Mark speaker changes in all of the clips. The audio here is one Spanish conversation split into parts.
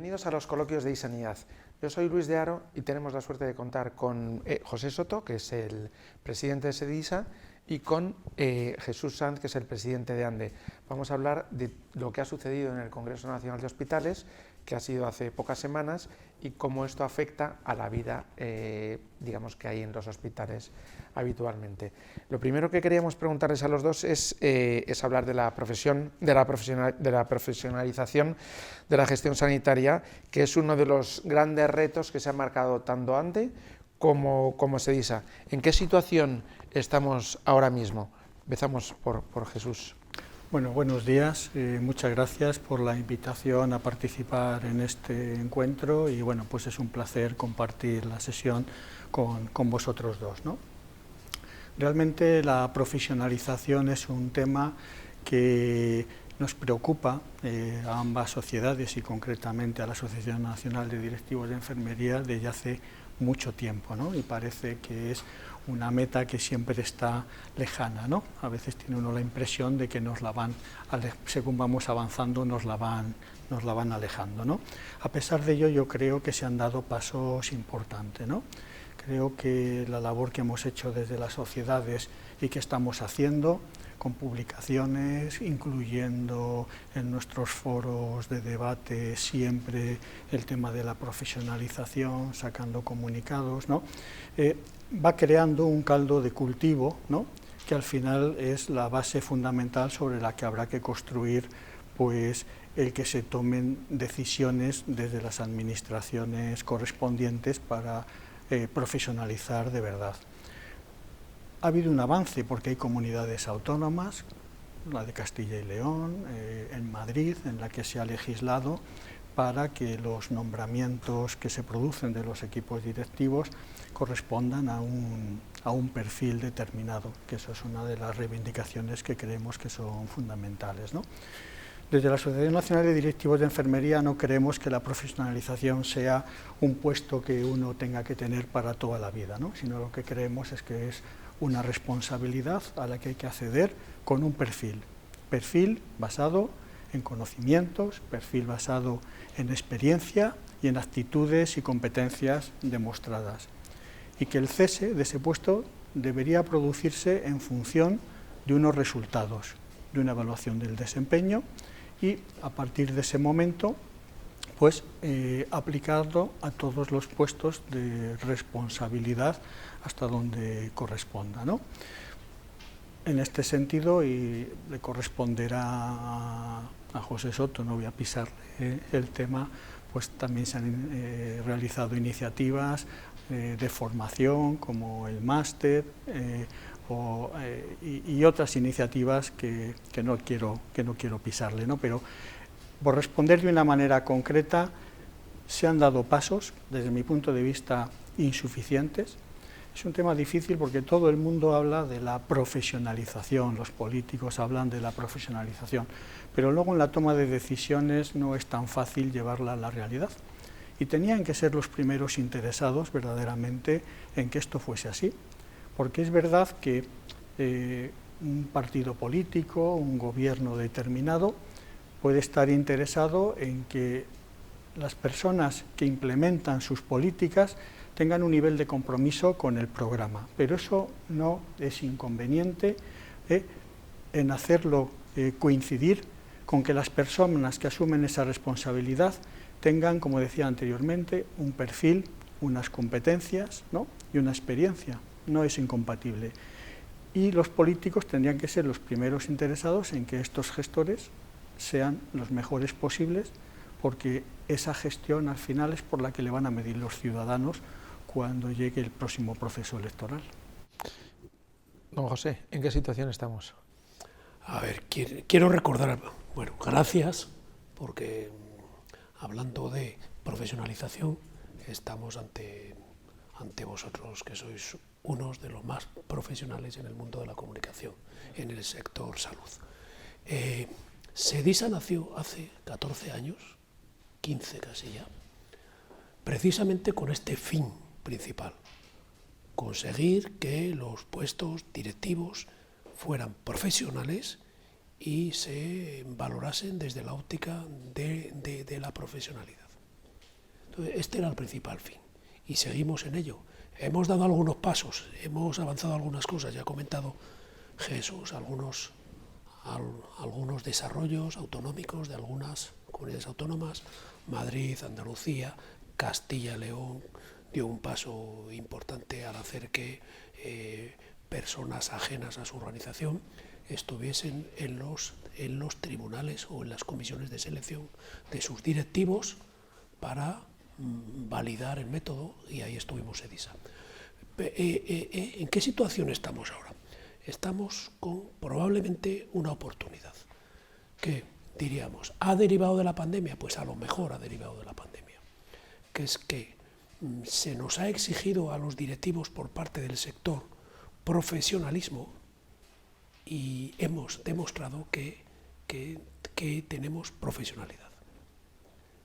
Speaker 1: Bienvenidos a los coloquios de iSanidad. Yo soy Luis de Haro y tenemos la suerte de contar con José Soto, que es el presidente de SEDISA, y con Jesús Sanz, que es el presidente de ANDE. Vamos a hablar de lo que ha sucedido en el Congreso Nacional de Hospitales, que ha sido hace pocas semanas, y cómo esto afecta a la vida digamos que hay en los hospitales habitualmente. Lo primero que queríamos preguntarles a los dos es hablar de la profesionalización de la gestión sanitaria, que es uno de los grandes retos que se ha marcado tanto ANDE como SEDISA. ¿En qué situación estamos ahora mismo? Empezamos por Jesús.
Speaker 2: Bueno, buenos días, muchas gracias por la invitación a participar en este encuentro y bueno, pues es un placer compartir la sesión con vosotros dos, ¿no? Realmente la profesionalización es un tema que nos preocupa a ambas sociedades y concretamente a la Asociación Nacional de Directivos de Enfermería desde hace mucho tiempo, ¿no? Y parece que es una meta que siempre está lejana, ¿no? A veces tiene uno la impresión de que según vamos avanzando, nos la van alejando, ¿no? A pesar de ello, yo creo que se han dado pasos importantes, ¿no? Creo que la labor que hemos hecho desde las sociedades y que estamos haciendo, con publicaciones, incluyendo en nuestros foros de debate siempre el tema de la profesionalización, sacando comunicados, ¿no? Va creando un caldo de cultivo, ¿no? Que al final es la base fundamental sobre la que habrá que construir pues, el que se tomen decisiones desde las administraciones correspondientes para profesionalizar de verdad. Ha habido un avance porque hay comunidades autónomas, la de Castilla y León, en Madrid, en la que se ha legislado para que los nombramientos que se producen de los equipos directivos correspondan a un perfil determinado, que eso es una de las reivindicaciones que creemos que son fundamentales, ¿no? Desde la Asociación Nacional de Directivos de Enfermería no creemos que la profesionalización sea un puesto que uno tenga que tener para toda la vida, ¿no? Sino lo que creemos es que es una responsabilidad a la que hay que acceder con un perfil basado en conocimientos, perfil basado en experiencia y en actitudes y competencias demostradas. Y que el cese de ese puesto debería producirse en función de unos resultados, de una evaluación del desempeño y a partir de ese momento pues aplicarlo a todos los puestos de responsabilidad hasta donde corresponda, ¿no? En este sentido, y le corresponderá a José Soto, no voy a pisar el tema, pues también se han realizado iniciativas de formación como el máster y otras iniciativas que no quiero pisarle, ¿no? Pero por responder de una manera concreta, se han dado pasos, desde mi punto de vista, insuficientes. Es un tema difícil porque todo el mundo habla de la profesionalización, los políticos hablan de la profesionalización, pero luego en la toma de decisiones no es tan fácil llevarla a la realidad. Y tenían que ser los primeros interesados verdaderamente en que esto fuese así, porque es verdad que un partido político, un gobierno determinado, puede estar interesado en que las personas que implementan sus políticas tengan un nivel de compromiso con el programa, pero eso no es inconveniente en hacerlo coincidir con que las personas que asumen esa responsabilidad tengan, como decía anteriormente, un perfil, unas competencias, ¿no? Y una experiencia, no es incompatible. Y los políticos tendrían que ser los primeros interesados en que estos gestores sean los mejores posibles, porque esa gestión al final es por la que le van a medir los ciudadanos cuando llegue el próximo proceso electoral.
Speaker 1: Don José, ¿en qué situación estamos?
Speaker 3: A ver, quiero recordar, bueno, gracias, porque hablando de profesionalización, estamos ante vosotros, que sois unos de los más profesionales en el mundo de la comunicación, en el sector salud. SEDISA nació hace 14 años, 15 casi ya, precisamente con este fin principal, conseguir que los puestos directivos fueran profesionales y se valorasen desde la óptica de la profesionalidad. Entonces, este era el principal fin y seguimos en ello. Hemos dado algunos pasos, hemos avanzado algunas cosas, ya ha comentado Jesús, algunos desarrollos autonómicos de algunas comunidades autónomas. Madrid, Andalucía, Castilla y León dio un paso importante al hacer que personas ajenas a su organización estuviesen en los tribunales o en las comisiones de selección de sus directivos para validar el método, y ahí estuvimos EDISA. ¿En qué situación estamos ahora? Estamos con probablemente una oportunidad que, diríamos, ¿ha derivado de la pandemia? Pues a lo mejor ha derivado de la pandemia, que es que se nos ha exigido a los directivos por parte del sector profesionalismo y hemos demostrado que tenemos profesionalidad,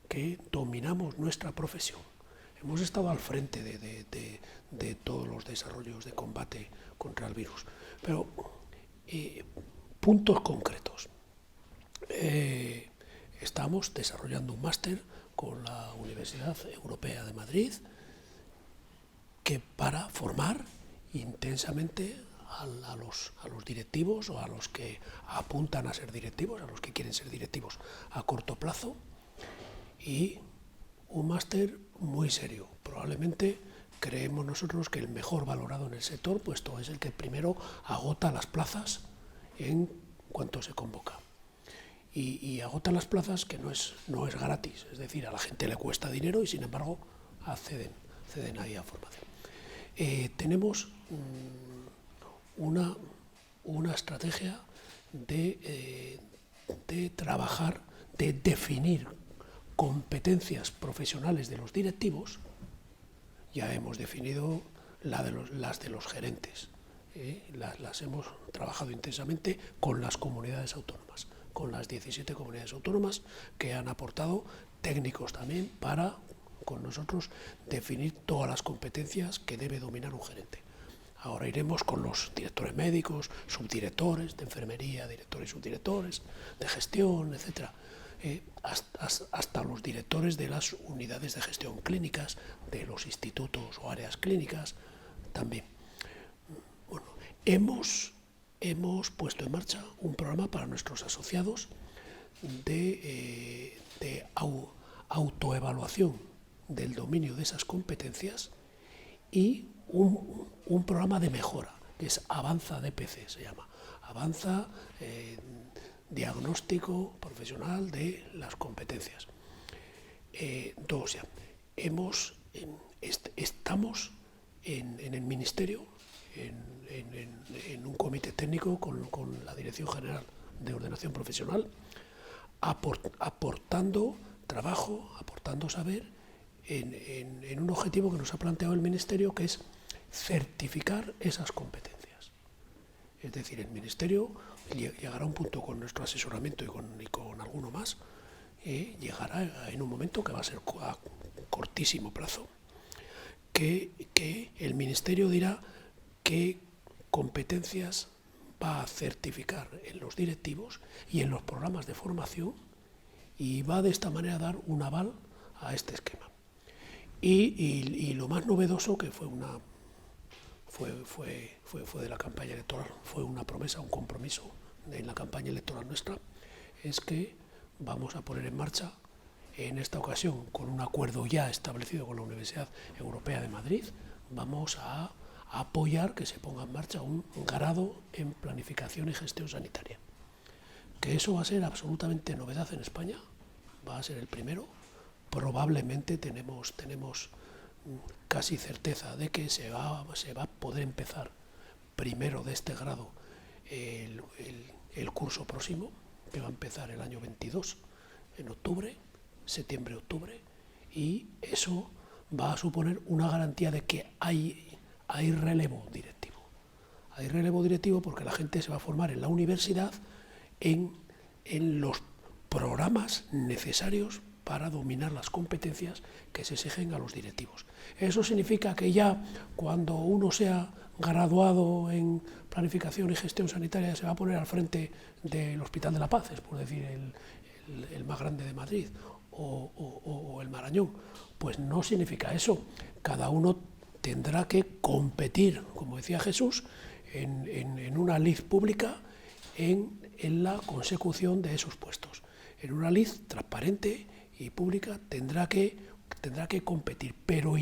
Speaker 3: que dominamos nuestra profesión. Hemos estado al frente de todos los desarrollos de combate contra el virus. Pero, puntos concretos. Estamos desarrollando un máster con la Universidad Europea de Madrid para formar intensamente a los directivos o a los que apuntan a ser directivos, a los que quieren ser directivos a corto plazo, y un máster muy serio. Probablemente creemos nosotros que el mejor valorado en el sector, puesto es el que primero agota las plazas en cuanto se convoca. Y agota las plazas que no es gratis, es decir, a la gente le cuesta dinero y sin embargo acceden ahí a formación. Tenemos una estrategia de trabajar, de definir competencias profesionales de los directivos. Ya hemos definido las de los gerentes, las hemos trabajado intensamente con las comunidades autónomas, con las 17 comunidades autónomas que han aportado técnicos también para, con nosotros, definir todas las competencias que debe dominar un gerente. Ahora iremos con los directores médicos, subdirectores de enfermería, directores y subdirectores de gestión, etcétera. Hasta los directores de las unidades de gestión clínicas, de los institutos o áreas clínicas también. Bueno, hemos puesto en marcha un programa para nuestros asociados de autoevaluación del dominio de esas competencias y un programa de mejora, que es Avanza DPC, se llama. Avanza diagnóstico profesional de las competencias. Estamos en el Ministerio, en un comité técnico con la Dirección General de Ordenación Profesional, aportando trabajo, aportando saber en un objetivo que nos ha planteado el Ministerio, que es certificar esas competencias. Es decir, el Ministerio llegará a un punto con nuestro asesoramiento y con alguno más, llegará en un momento que va a ser a cortísimo plazo, que el Ministerio dirá qué competencias va a certificar en los directivos y en los programas de formación, y va de esta manera a dar un aval a este esquema. Y lo más novedoso, que fue de la campaña electoral, fue una promesa, un compromiso en la campaña electoral nuestra, es que vamos a poner en marcha, en esta ocasión con un acuerdo ya establecido con la Universidad Europea de Madrid, vamos a apoyar que se ponga en marcha un grado en planificación y gestión sanitaria. Que eso va a ser absolutamente novedad en España, va a ser el primero. Probablemente tenemos casi certeza de que se va a poder empezar primero de este grado el curso próximo, que va a empezar el año 22, en octubre, septiembre-octubre, y eso va a suponer una garantía de que hay relevo directivo. Hay relevo directivo porque la gente se va a formar en la universidad en los programas necesarios para dominar las competencias que se exigen a los directivos. Eso significa que ya cuando uno sea graduado en planificación y gestión sanitaria se va a poner al frente del Hospital de la Paz, es por decir el más grande de Madrid, o el Marañón. Pues no significa eso. Cada uno tendrá que competir, como decía Jesús, en una lid pública en la consecución de esos puestos. En una lid transparente y pública tendrá que competir, pero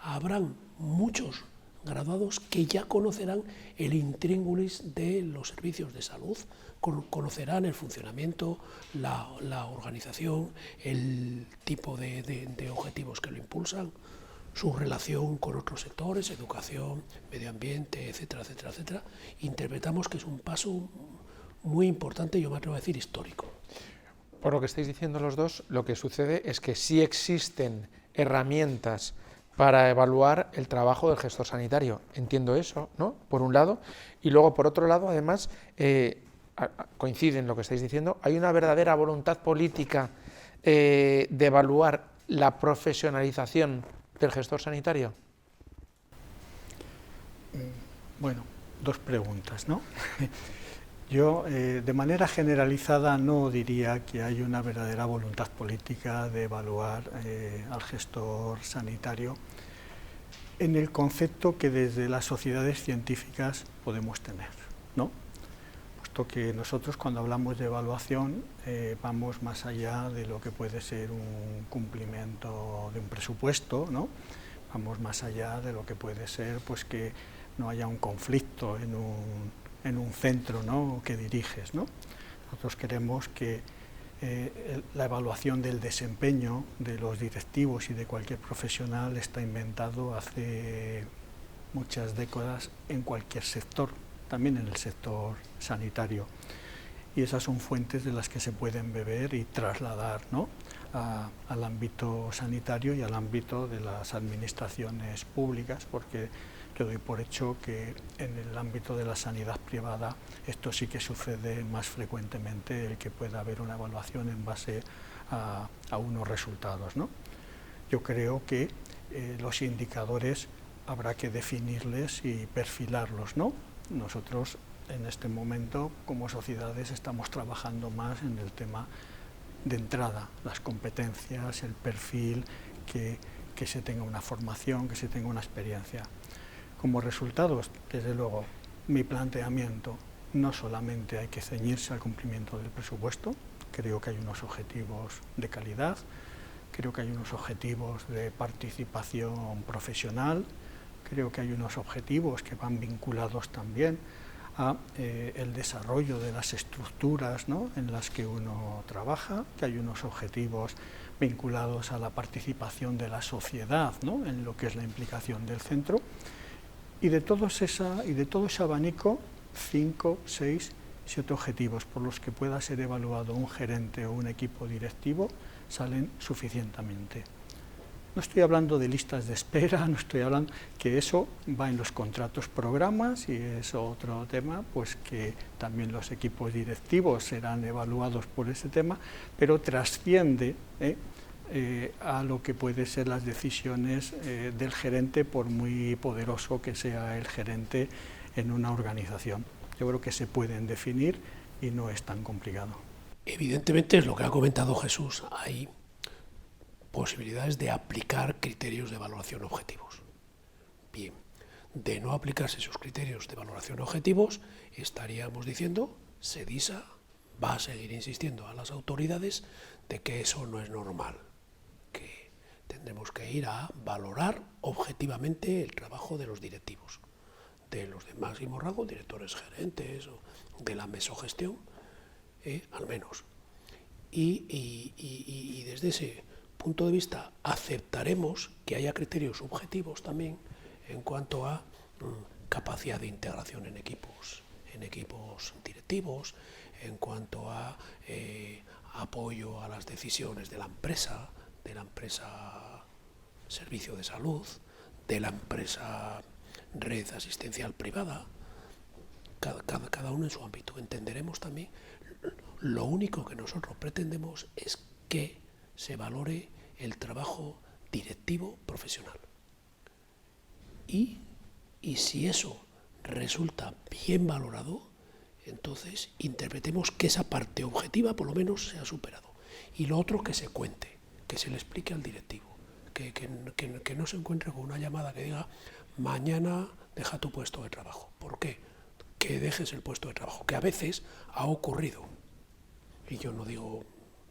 Speaker 3: habrán muchos graduados que ya conocerán el intríngulis de los servicios de salud, conocerán el funcionamiento, la organización, el tipo de objetivos que lo impulsan, su relación con otros sectores, educación, medio ambiente, etcétera, etcétera, etcétera. Interpretamos que es un paso muy importante, yo me atrevo a decir histórico.
Speaker 1: Por lo que estáis diciendo los dos, lo que sucede es que sí existen herramientas para evaluar el trabajo del gestor sanitario. Entiendo eso, ¿no? Por un lado. Y luego, por otro lado, además, coincide en lo que estáis diciendo, hay una verdadera voluntad política de evaluar la profesionalización del gestor sanitario.
Speaker 2: Bueno, dos preguntas, ¿no? Yo, de manera generalizada, no diría que hay una verdadera voluntad política de evaluar al gestor sanitario en el concepto que desde las sociedades científicas podemos tener, ¿no? Puesto que nosotros, cuando hablamos de evaluación, vamos más allá de lo que puede ser un cumplimiento de un presupuesto, ¿no? Vamos más allá de lo que puede ser, pues, que no haya un conflicto en un centro, ¿no?, que diriges, ¿no? Nosotros queremos que la evaluación del desempeño de los directivos y de cualquier profesional está inventado hace muchas décadas en cualquier sector, también en el sector sanitario. Y esas son fuentes de las que se pueden beber y trasladar, ¿no?, al ámbito sanitario y al ámbito de las administraciones públicas, porque yo doy por hecho que en el ámbito de la sanidad privada esto sí que sucede más frecuentemente, el que pueda haber una evaluación en base a unos resultados, ¿no? Yo creo que los indicadores habrá que definirles y perfilarlos, ¿no? Nosotros en este momento como sociedades estamos trabajando más en el tema de entrada, las competencias, el perfil, que se tenga una formación, que se tenga una experiencia. Como resultados, desde luego, mi planteamiento, no solamente hay que ceñirse al cumplimiento del presupuesto, creo que hay unos objetivos de calidad, creo que hay unos objetivos de participación profesional, creo que hay unos objetivos que van vinculados también a el desarrollo de las estructuras, ¿no?, en las que uno trabaja, que hay unos objetivos vinculados a la participación de la sociedad, ¿no?, en lo que es la implicación del centro. Y de todo ese abanico, 5, 6, 7 objetivos por los que pueda ser evaluado un gerente o un equipo directivo salen suficientemente. No estoy hablando de listas de espera, no estoy hablando que eso va en los contratos programas, y es otro tema, pues que también los equipos directivos serán evaluados por ese tema, pero trasciende a lo que puede ser las decisiones del gerente, por muy poderoso que sea el gerente en una organización. Yo creo que se pueden definir y no es tan complicado.
Speaker 3: Evidentemente es lo que ha comentado Jesús, hay posibilidades de aplicar criterios de valoración objetivos. Bien, de no aplicarse esos criterios de valoración objetivos, estaríamos diciendo, SEDISA va a seguir insistiendo a las autoridades de que eso no es normal, que tendremos que ir a valorar objetivamente el trabajo de los directivos, de los de máximo rango, directores gerentes o de la mesogestión, al menos. Y desde ese punto de vista aceptaremos que haya criterios subjetivos también en cuanto a capacidad de integración en equipos directivos, en cuanto a apoyo a las decisiones de la empresa servicio de salud, de la empresa red asistencial privada, cada uno en su ámbito. Entenderemos también, lo único que nosotros pretendemos es que se valore el trabajo directivo profesional. Y si eso resulta bien valorado, entonces interpretemos que esa parte objetiva por lo menos se ha superado. Y lo otro, que se cuente, que se le explique al directivo, que no se encuentre con una llamada que diga mañana deja tu puesto de trabajo. ¿Por qué? Que dejes el puesto de trabajo, que a veces ha ocurrido. Y yo no digo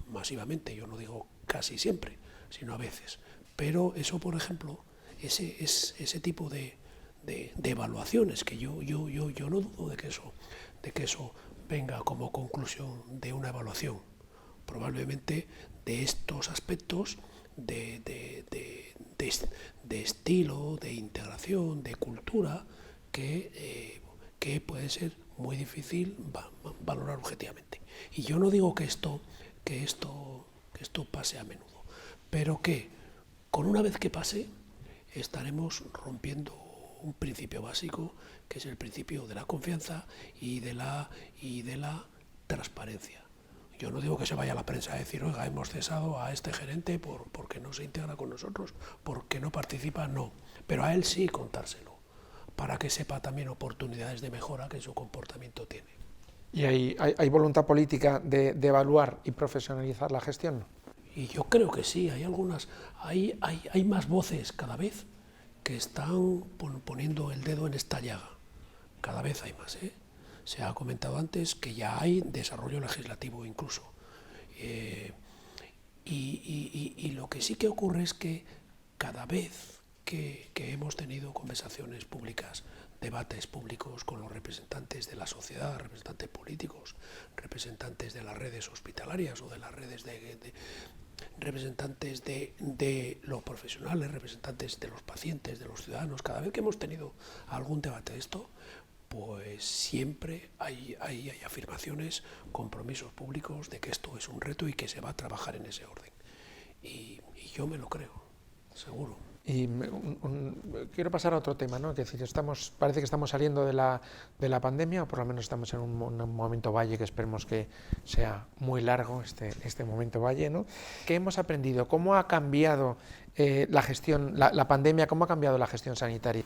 Speaker 3: masivamente, yo no digo casi siempre, sino a veces. Pero eso, por ejemplo, ese tipo de evaluaciones, que yo no dudo de que eso venga como conclusión de una evaluación, probablemente de estos aspectos de estilo, de integración, de cultura, que puede ser muy difícil valorar objetivamente. Y yo no digo que esto pase a menudo, pero que con una vez que pase estaremos rompiendo un principio básico, que es el principio de la confianza y de la transparencia. Yo no digo que se vaya a la prensa a decir, oiga, hemos cesado a este gerente porque no se integra con nosotros, porque no participa, no. Pero a él sí contárselo, para que sepa también oportunidades de mejora que su comportamiento tiene.
Speaker 1: ¿Y hay voluntad política de evaluar y profesionalizar la gestión?
Speaker 3: Y yo creo que sí, hay más voces cada vez que están poniendo el dedo en esta llaga. Cada vez hay más, ¿eh? Se ha comentado antes que ya hay desarrollo legislativo incluso. Y lo que sí que ocurre es que cada vez que hemos tenido conversaciones públicas, debates públicos con los representantes de la sociedad, representantes políticos, representantes de las redes hospitalarias o de las redes representantes de los profesionales, representantes de los pacientes, de los ciudadanos, cada vez que hemos tenido algún debate de esto, pues siempre hay afirmaciones, compromisos públicos de que esto es un reto y que se va a trabajar en ese orden. Y yo me lo creo, seguro.
Speaker 1: Y quiero pasar a otro tema, ¿no? Es decir, parece que estamos saliendo de la pandemia, o por lo menos estamos en un momento valle que esperemos que sea muy largo, este momento valle, ¿no? ¿Qué hemos aprendido? ¿Cómo ha cambiado la gestión, la pandemia, cómo ha cambiado la gestión sanitaria?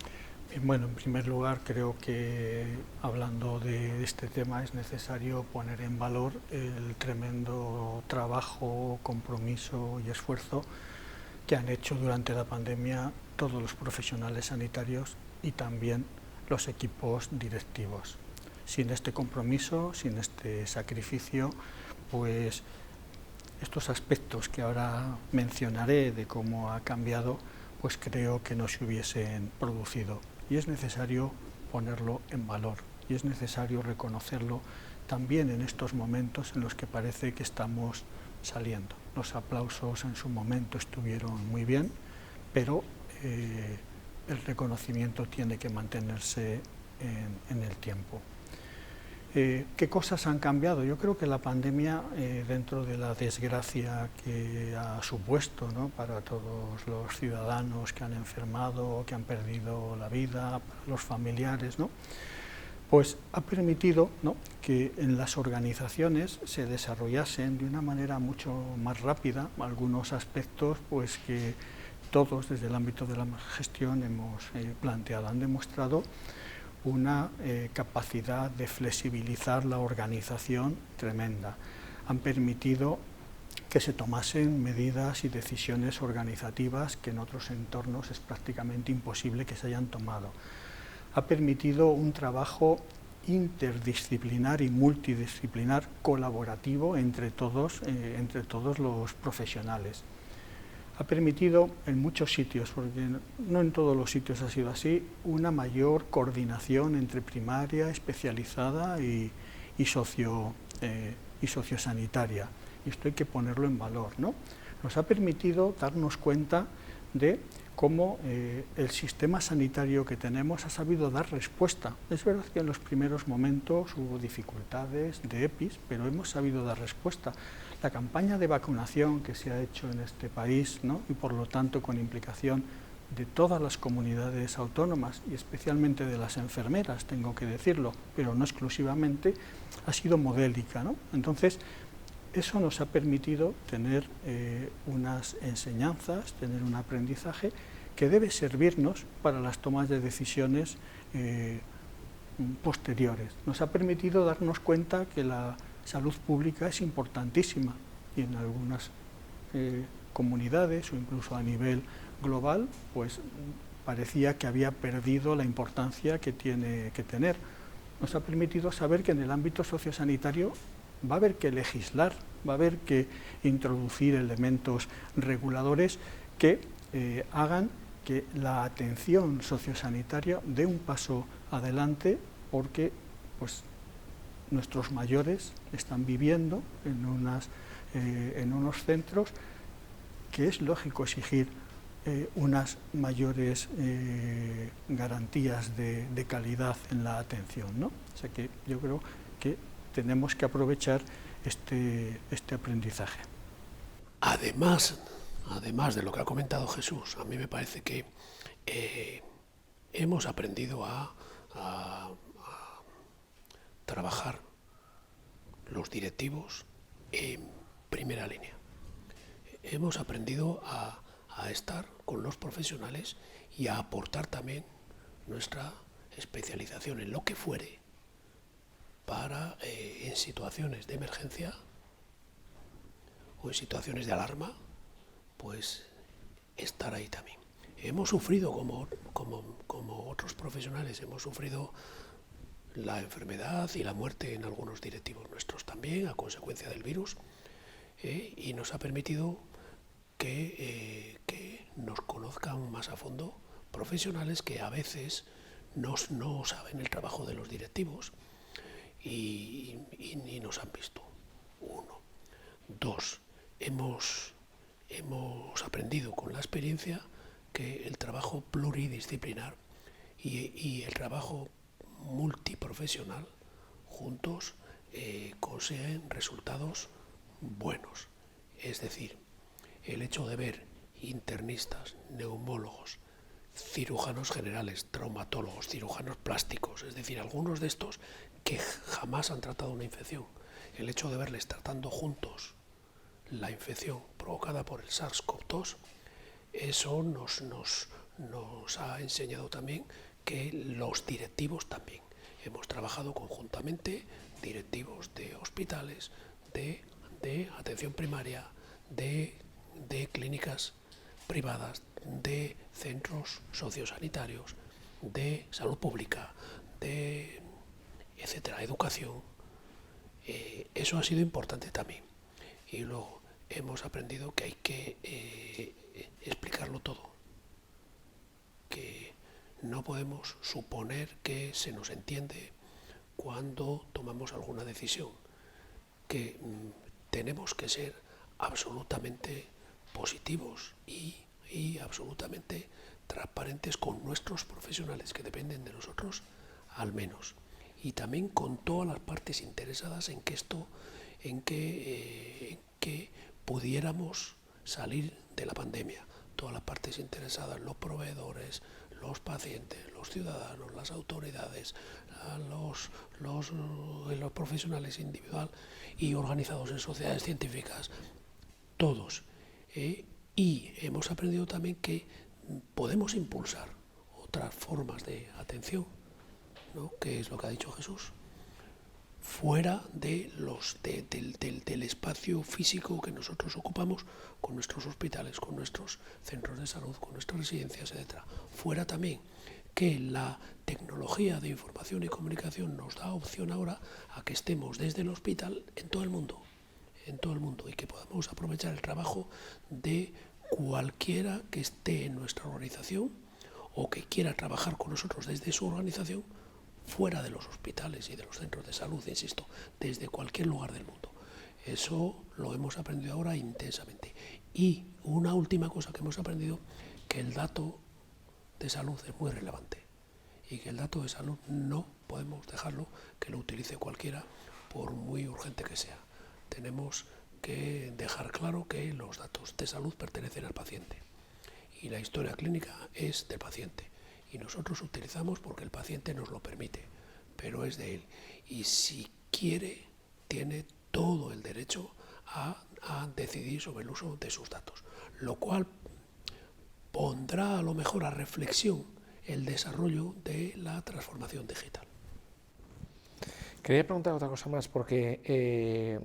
Speaker 2: Bueno, en primer lugar, creo que hablando de este tema es necesario poner en valor el tremendo trabajo, compromiso y esfuerzo que han hecho durante la pandemia todos los profesionales sanitarios y también los equipos directivos. Sin este compromiso, sin este sacrificio, pues estos aspectos que ahora mencionaré de cómo ha cambiado, pues creo que no se hubiesen producido. Y es necesario ponerlo en valor y es necesario reconocerlo también en estos momentos en los que parece que estamos saliendo. Los aplausos en su momento estuvieron muy bien, pero el reconocimiento tiene que mantenerse en el tiempo. ¿Qué cosas han cambiado? Yo creo que la pandemia, dentro de la desgracia que ha supuesto, ¿no?, para todos los ciudadanos que han enfermado, que han perdido la vida, los familiares, ¿no?, pues ha permitido, ¿no?, que en las organizaciones se desarrollasen de una manera mucho más rápida algunos aspectos pues, que todos desde el ámbito de la gestión hemos planteado. Han demostrado una capacidad de flexibilizar la organización tremenda. Han permitido que se tomasen medidas y decisiones organizativas que en otros entornos es prácticamente imposible que se hayan tomado. Ha permitido un trabajo interdisciplinar y multidisciplinar colaborativo entre todos los profesionales. Ha permitido en muchos sitios, porque no en todos los sitios ha sido así, una mayor coordinación entre primaria, especializada y sociosanitaria. Y esto hay que ponerlo en valor, ¿no? Nos ha permitido darnos cuenta de cómo el sistema sanitario que tenemos ha sabido dar respuesta. Es verdad que en los primeros momentos hubo dificultades de EPIs, pero hemos sabido dar respuesta. La campaña de vacunación que se ha hecho en este país, ¿no?, y por lo tanto con implicación de todas las comunidades autónomas y especialmente de las enfermeras, tengo que decirlo, pero no exclusivamente, ha sido modélica, ¿no? Entonces, eso nos ha permitido tener unas enseñanzas, tener un aprendizaje que debe servirnos para las tomas de decisiones posteriores. Nos ha permitido darnos cuenta que la salud pública es importantísima y en algunas comunidades o incluso a nivel global, pues parecía que había perdido la importancia que tiene que tener. Nos ha permitido saber que en el ámbito sociosanitario va a haber que legislar, va a haber que introducir elementos reguladores que hagan que la atención sociosanitaria dé un paso adelante, porque pues, nuestros mayores están viviendo en unos centros que es lógico exigir unas mayores garantías de calidad en la atención, ¿no? O sea que yo creo que tenemos que aprovechar este aprendizaje.
Speaker 3: Además de lo que ha comentado Jesús, a mí me parece que hemos aprendido a trabajar los directivos en primera línea. Hemos aprendido a estar con los profesionales y a aportar también nuestra especialización en lo que fuere para en situaciones de emergencia o en situaciones de alarma, pues estar ahí también. Hemos sufrido, como otros profesionales, hemos sufrido la enfermedad y la muerte en algunos directivos nuestros también, a consecuencia del virus, y nos ha permitido que nos conozcan más a fondo profesionales que a veces no saben el trabajo de los directivos y nos han visto. 1. 2. Hemos aprendido con la experiencia que el trabajo pluridisciplinar y el trabajo multiprofesional juntos consiguen resultados buenos. Es decir, el hecho de ver internistas, neumólogos, cirujanos generales, traumatólogos, cirujanos plásticos, es decir, algunos de estos que jamás han tratado una infección, el hecho de verles tratando juntos la infección provocada por el SARS-CoV-2, eso nos ha enseñado también que los directivos también hemos trabajado conjuntamente, directivos de hospitales, de atención primaria, de clínicas privadas, de centros sociosanitarios, de salud pública, de etcétera, educación. Eso ha sido importante también. Y luego hemos aprendido que hay que explicarlo todo, que no podemos suponer que se nos entiende cuando tomamos alguna decisión, que tenemos que ser absolutamente positivos y absolutamente transparentes con nuestros profesionales que dependen de nosotros, al menos, y también con todas las partes interesadas en que pudiéramos salir de la pandemia. Todas las partes interesadas, los proveedores, los pacientes, los ciudadanos, las autoridades, los profesionales individual y organizados en sociedades científicas, todos. Y hemos aprendido también que podemos impulsar otras formas de atención, ¿no? Que es lo que ha dicho Jesús, fuera de del espacio físico que nosotros ocupamos con nuestros hospitales, con nuestros centros de salud, con nuestras residencias, etc. Fuera también que la tecnología de información y comunicación nos da opción ahora a que estemos desde el hospital en todo el mundo, y que podamos aprovechar el trabajo de cualquiera que esté en nuestra organización o que quiera trabajar con nosotros desde su organización fuera de los hospitales y de los centros de salud, insisto, desde cualquier lugar del mundo. Eso lo hemos aprendido ahora intensamente. Y una última cosa que hemos aprendido, que el dato de salud es muy relevante y que el dato de salud no podemos dejarlo que lo utilice cualquiera por muy urgente que sea. Tenemos que dejar claro que los datos de salud pertenecen al paciente y la historia clínica es del paciente. Y nosotros utilizamos porque el paciente nos lo permite, pero es de él. Y si quiere, tiene todo el derecho a decidir sobre el uso de sus datos, lo cual pondrá a lo mejor a reflexión el desarrollo de la transformación digital.
Speaker 1: Quería preguntar otra cosa más, porque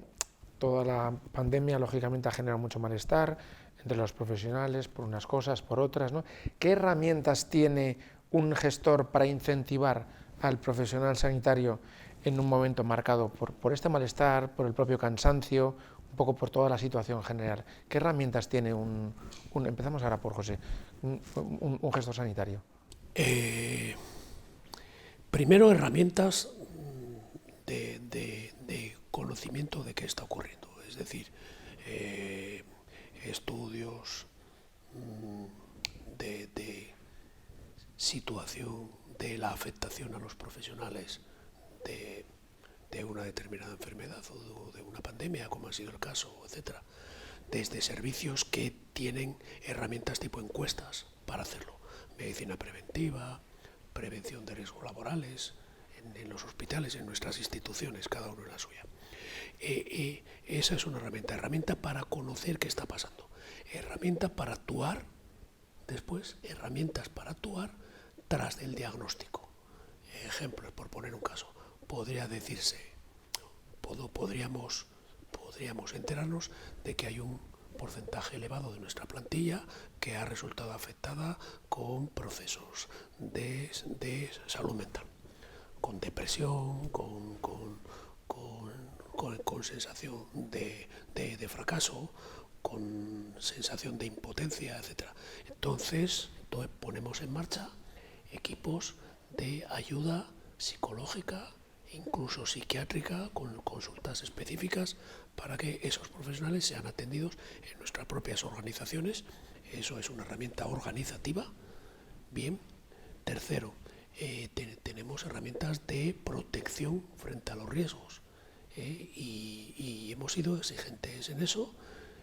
Speaker 1: toda la pandemia lógicamente ha generado mucho malestar entre los profesionales, por unas cosas, por otras, ¿no? ¿Qué herramientas tiene un gestor para incentivar al profesional sanitario en un momento marcado por este malestar, por el propio cansancio, un poco por toda la situación general? ¿Qué herramientas tiene empezamos ahora por José, un gestor sanitario?
Speaker 3: Primero, herramientas de conocimiento de qué está ocurriendo, es decir, estudios de situación de la afectación a los profesionales de una determinada enfermedad o de una pandemia, como ha sido el caso, etcétera, desde servicios que tienen herramientas tipo encuestas para hacerlo, medicina preventiva, prevención de riesgos laborales, en los hospitales, en nuestras instituciones, cada uno en la suya. Esa es una herramienta para conocer qué está pasando, herramienta para actuar después, herramientas para actuar tras del diagnóstico. Ejemplos, por poner un caso, podría decirse, podríamos enterarnos de que hay un porcentaje elevado de nuestra plantilla que ha resultado afectada con procesos de salud mental, con depresión, con sensación de fracaso, con sensación de impotencia, etc. Entonces ponemos en marcha equipos de ayuda psicológica, incluso psiquiátrica, con consultas específicas para que esos profesionales sean atendidos en nuestras propias organizaciones. Eso es una herramienta organizativa. Bien. Tercero, tenemos herramientas de protección frente a los riesgos, y hemos sido exigentes en eso.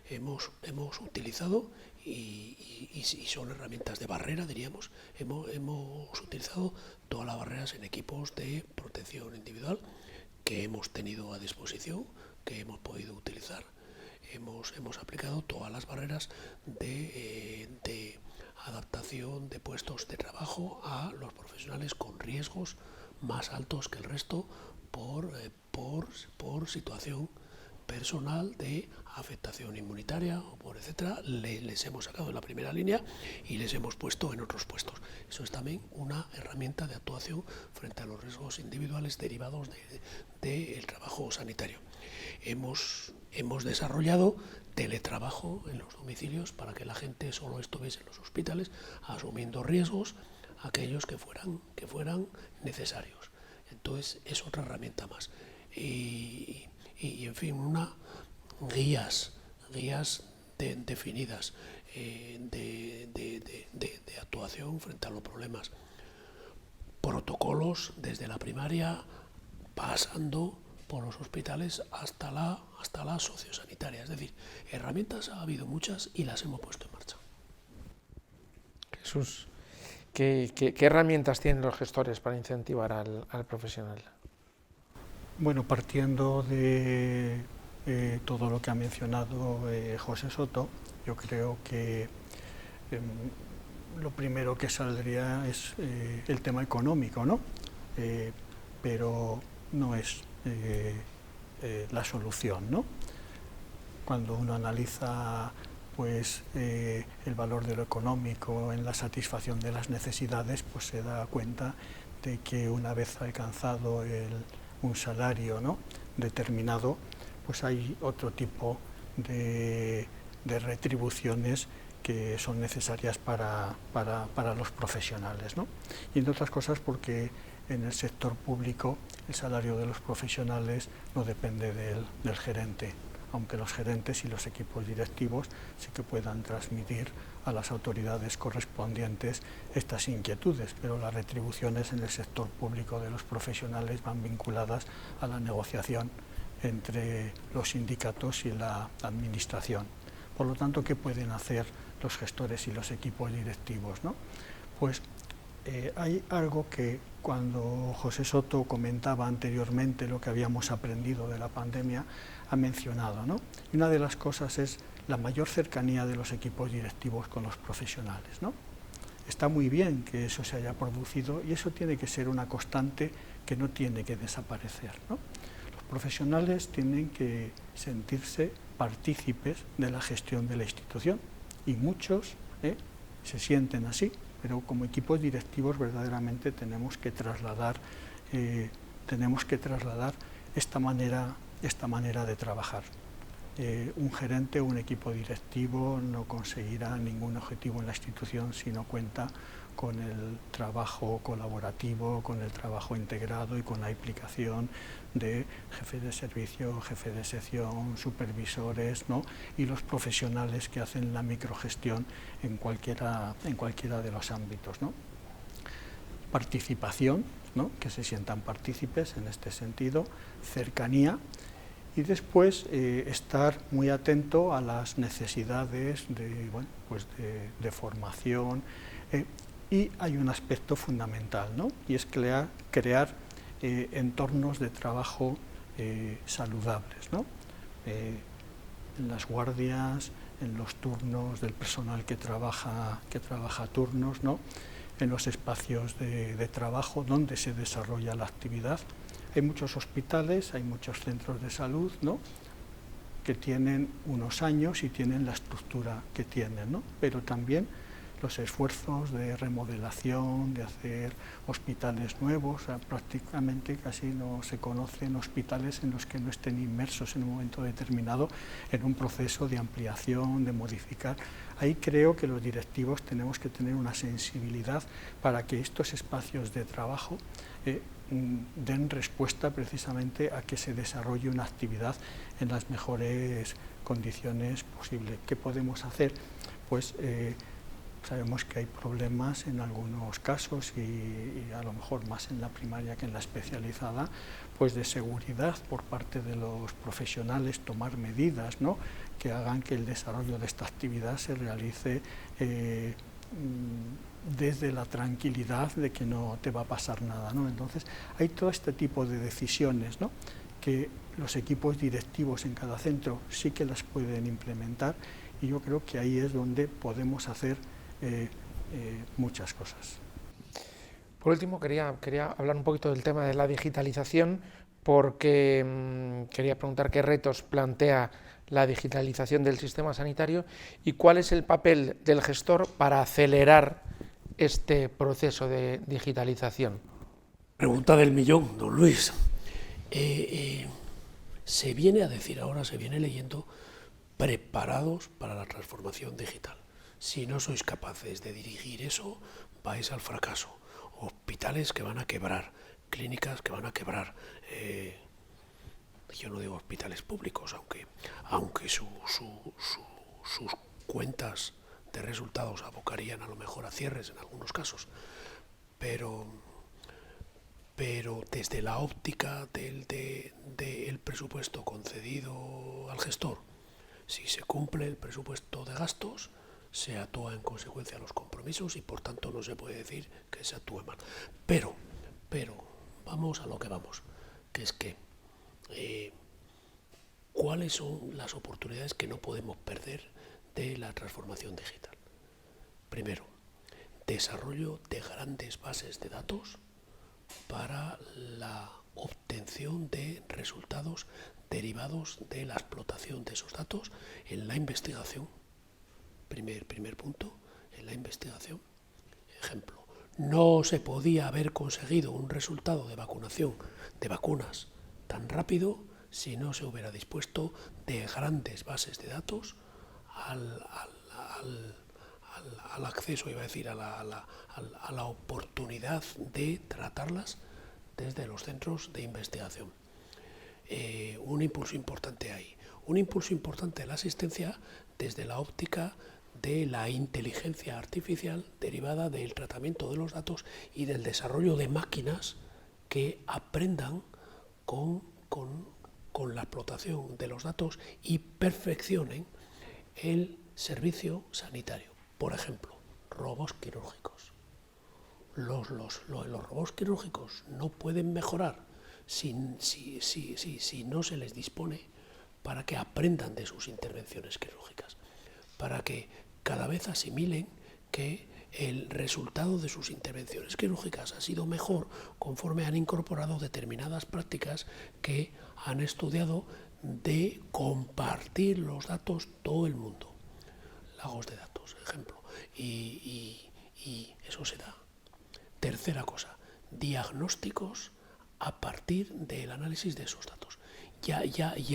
Speaker 3: Hemos utilizado, y son herramientas de barrera, diríamos, hemos utilizado todas las barreras en equipos de protección individual que hemos tenido a disposición, que hemos podido utilizar. Hemos aplicado todas las barreras de adaptación de puestos de trabajo a los profesionales con riesgos más altos que el resto por situación personal de afectación inmunitaria o por etcétera. Les hemos sacado de la primera línea y les hemos puesto en otros puestos. Eso es también una herramienta de actuación frente a los riesgos individuales derivados del trabajo sanitario. Hemos desarrollado teletrabajo en los domicilios para que la gente solo estuviese en los hospitales asumiendo riesgos aquellos que fueran necesarios. Entonces es otra herramienta más. Y en fin, guías definidas de actuación frente a los problemas. Protocolos desde la primaria, pasando por los hospitales hasta la sociosanitaria. Es decir, herramientas ha habido muchas y las hemos puesto en marcha.
Speaker 1: Jesús, ¿qué herramientas tienen los gestores para incentivar al profesional?
Speaker 2: Bueno, partiendo de todo lo que ha mencionado José Soto, yo creo que lo primero que saldría es el tema económico, ¿no? Pero no es la solución, ¿no? Cuando uno analiza pues el valor de lo económico en la satisfacción de las necesidades, pues se da cuenta de que una vez alcanzado un salario, ¿no?, determinado, pues hay otro tipo de retribuciones que son necesarias para los profesionales, ¿no? Y entre otras cosas porque en el sector público el salario de los profesionales no depende del gerente, aunque los gerentes y los equipos directivos sí que puedan transmitir a las autoridades correspondientes estas inquietudes, pero las retribuciones en el sector público de los profesionales van vinculadas a la negociación entre los sindicatos y la administración. Por lo tanto, ¿qué pueden hacer los gestores y los equipos directivos, ¿no? Pues hay algo que cuando José Soto comentaba anteriormente lo que habíamos aprendido de la pandemia, ha mencionado, ¿no? Y una de las cosas es la mayor cercanía de los equipos directivos con los profesionales, ¿no? Está muy bien que eso se haya producido y eso tiene que ser una constante que no tiene que desaparecer, ¿no? Los profesionales tienen que sentirse partícipes de la gestión de la institución y muchos se sienten así, pero como equipos directivos verdaderamente tenemos que trasladar esta manera de trabajar. Un gerente o un equipo directivo no conseguirá ningún objetivo en la institución si no cuenta con el trabajo colaborativo, con el trabajo integrado y con la implicación de jefes de servicio, jefes de sección, supervisores, ¿no? Y los profesionales que hacen la microgestión en cualquiera de los ámbitos, ¿no? Participación, ¿no? Que se sientan partícipes en este sentido, cercanía, y después estar muy atento a las necesidades de formación, y hay un aspecto fundamental, ¿no? Y es crear entornos de trabajo saludables, ¿no? En las guardias, en los turnos del personal que trabaja turnos, ¿no? En los espacios de trabajo donde se desarrolla la actividad. Hay muchos hospitales, hay muchos centros de salud, ¿no? Que tienen unos años y tienen la estructura que tienen, ¿no? Pero también los esfuerzos de remodelación, de hacer hospitales nuevos, o sea, prácticamente casi no se conocen hospitales en los que no estén inmersos en un momento determinado en un proceso de ampliación, de modificar. Ahí creo que los directivos tenemos que tener una sensibilidad para que estos espacios de trabajo den respuesta precisamente a que se desarrolle una actividad en las mejores condiciones posibles. ¿Qué podemos hacer? Pues sabemos que hay problemas en algunos casos y a lo mejor más en la primaria que en la especializada, pues de seguridad por parte de los profesionales, tomar medidas, ¿no? Que hagan que el desarrollo de esta actividad se realice desde la tranquilidad de que no te va a pasar nada, ¿no? Entonces hay todo este tipo de decisiones, ¿no? Que los equipos directivos en cada centro sí que las pueden implementar, y yo creo que ahí es donde podemos hacer muchas cosas.
Speaker 1: Por último, quería hablar un poquito del tema de la digitalización, porque quería preguntar qué retos plantea la digitalización del sistema sanitario y cuál es el papel del gestor para acelerar este proceso de digitalización.
Speaker 3: Pregunta del millón, don Luis. Se viene a decir ahora, se viene leyendo, preparados para la transformación digital. Si no sois capaces de dirigir eso, vais al fracaso. Hospitales que van a quebrar, clínicas que van a quebrar. Yo no digo hospitales públicos, aunque sus cuentas de resultados abocarían a lo mejor a cierres en algunos casos. Pero desde la óptica del presupuesto concedido al gestor, si se cumple el presupuesto de gastos, se actúa en consecuencia a los compromisos y por tanto no se puede decir que se actúe mal. Pero vamos a lo que vamos, que es que ¿cuáles son las oportunidades que no podemos perder de la transformación digital? Primero, desarrollo de grandes bases de datos para la obtención de resultados derivados de la explotación de esos datos en la investigación. Primer punto, en la investigación. Ejemplo, no se podía haber conseguido un resultado de vacunación de vacunas tan rápido si no se hubiera dispuesto de grandes bases de datos al acceso, iba a decir, a la oportunidad de tratarlas desde los centros de investigación. Un impulso importante ahí. Un impulso importante en la asistencia desde la óptica de la inteligencia artificial derivada del tratamiento de los datos y del desarrollo de máquinas que aprendan con la explotación de los datos y perfeccionen el servicio sanitario. Por ejemplo, robots quirúrgicos. Los robots quirúrgicos no pueden mejorar si no se les dispone para que aprendan de sus intervenciones quirúrgicas, para que cada vez asimilen que el resultado de sus intervenciones quirúrgicas ha sido mejor conforme han incorporado determinadas prácticas que han estudiado de compartir los datos todo el mundo. Lagos de datos, ejemplo. Y eso se da. Tercera cosa, diagnósticos a partir del análisis de esos datos. Ya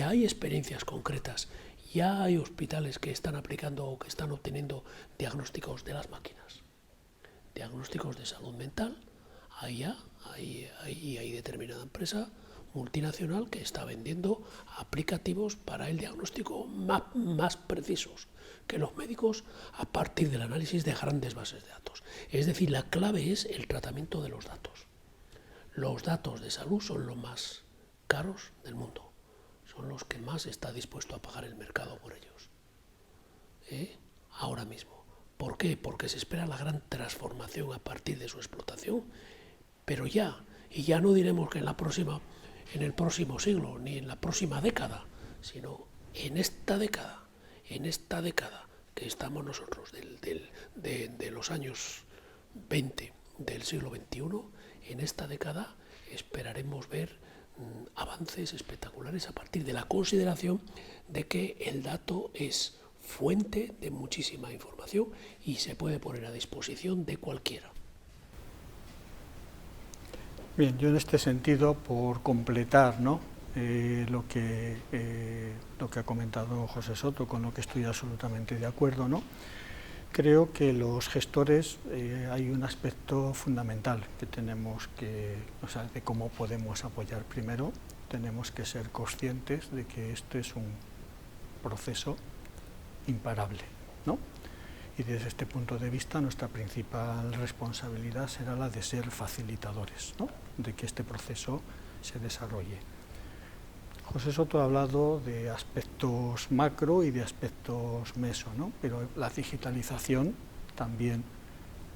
Speaker 3: hay experiencias concretas, ya hay hospitales que están aplicando o que están obteniendo diagnósticos de las máquinas. Diagnósticos de salud mental, hay determinada empresa multinacional que está vendiendo aplicativos para el diagnóstico más precisos que los médicos a partir del análisis de grandes bases de datos. Es decir, la clave es el tratamiento de los datos. Los datos de salud son los más caros del mundo, son los que más está dispuesto a pagar el mercado por ellos. Ahora mismo. ¿Por qué? Porque se espera la gran transformación a partir de su explotación, pero ya no diremos que en el próximo siglo, ni en la próxima década, sino en esta década que estamos nosotros, de los años 20 del siglo XXI, en esta década esperaremos ver avances espectaculares a partir de la consideración de que el dato es fuente de muchísima información y se puede poner a disposición de cualquiera.
Speaker 2: Bien, yo en este sentido, por completar, ¿no?, lo que ha comentado José Soto, con lo que estoy absolutamente de acuerdo, ¿no?, creo que los gestores hay un aspecto fundamental que tenemos que, o sea, de cómo podemos apoyar. Primero, tenemos que ser conscientes de que este es un proceso imparable, ¿no? Y desde este punto de vista nuestra principal responsabilidad será la de ser facilitadores, ¿no?, de que este proceso se desarrolle. José Soto ha hablado de aspectos macro y de aspectos meso, ¿no?, pero la digitalización también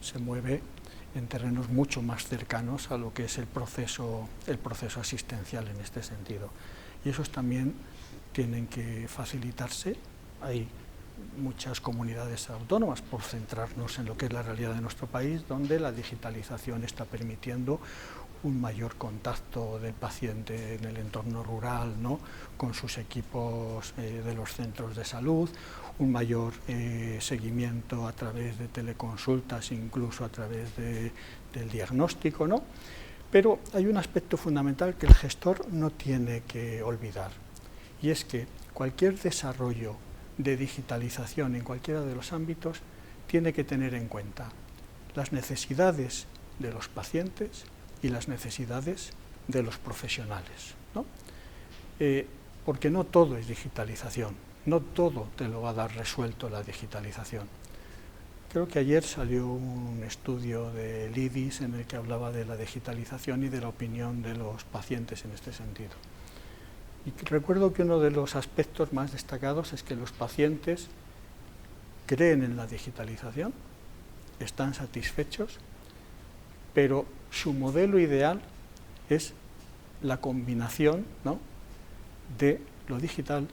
Speaker 2: se mueve en terrenos mucho más cercanos a lo que es el proceso asistencial en este sentido. Y esos también tienen que facilitarse. Hay muchas comunidades autónomas, por centrarnos en lo que es la realidad de nuestro país, donde la digitalización está permitiendo un mayor contacto del paciente en el entorno rural, ¿no?, con sus equipos de los centros de salud, un mayor seguimiento a través de teleconsultas, incluso a través del diagnóstico, ¿no? Pero hay un aspecto fundamental que el gestor no tiene que olvidar, y es que cualquier desarrollo de digitalización en cualquiera de los ámbitos tiene que tener en cuenta las necesidades de los pacientes y las necesidades de los profesionales, ¿no? Porque no todo es digitalización, no todo te lo va a dar resuelto la digitalización. Creo que ayer salió un estudio del IDIS en el que hablaba de la digitalización y de la opinión de los pacientes en este sentido. Y recuerdo que uno de los aspectos más destacados es que los pacientes creen en la digitalización, están satisfechos, pero su modelo ideal es la combinación, ¿no?, de lo digital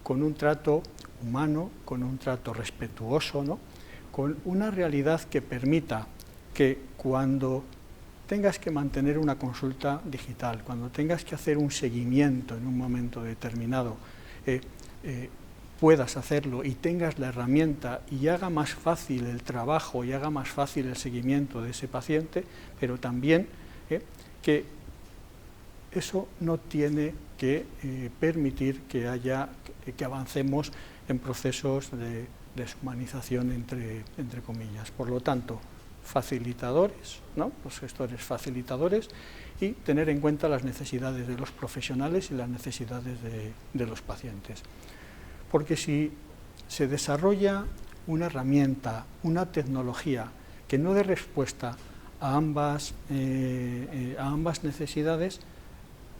Speaker 2: con un trato humano, con un trato respetuoso, ¿no?, con una realidad que permita que cuando tengas que mantener una consulta digital, cuando tengas que hacer un seguimiento en un momento determinado, puedas hacerlo y tengas la herramienta y haga más fácil el trabajo y haga más fácil el seguimiento de ese paciente, pero también que eso no tiene que permitir que avancemos en procesos de deshumanización, entre comillas. Por lo tanto, facilitadores, ¿no?, los gestores facilitadores, y tener en cuenta las necesidades de los profesionales y las necesidades de los pacientes. Porque si se desarrolla una herramienta, una tecnología que no dé respuesta a ambas necesidades,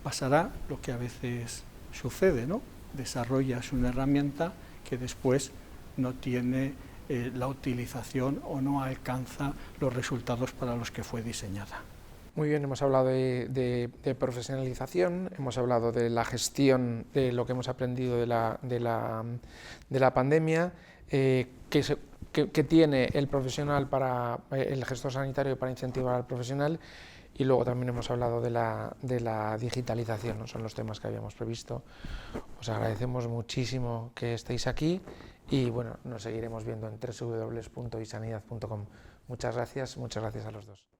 Speaker 2: pasará lo que a veces sucede, ¿no? Desarrollas una herramienta que después no tiene la utilización o no alcanza los resultados para los que fue diseñada.
Speaker 1: Muy bien, hemos hablado de profesionalización, hemos hablado de la gestión de lo que hemos aprendido de la pandemia, que tiene el profesional para el gestor sanitario para incentivar al profesional, y luego también hemos hablado de la digitalización, ¿no? Son los temas que habíamos previsto. Os agradecemos muchísimo que estéis aquí y bueno, nos seguiremos viendo en www.isanidad.com. Muchas gracias a los dos.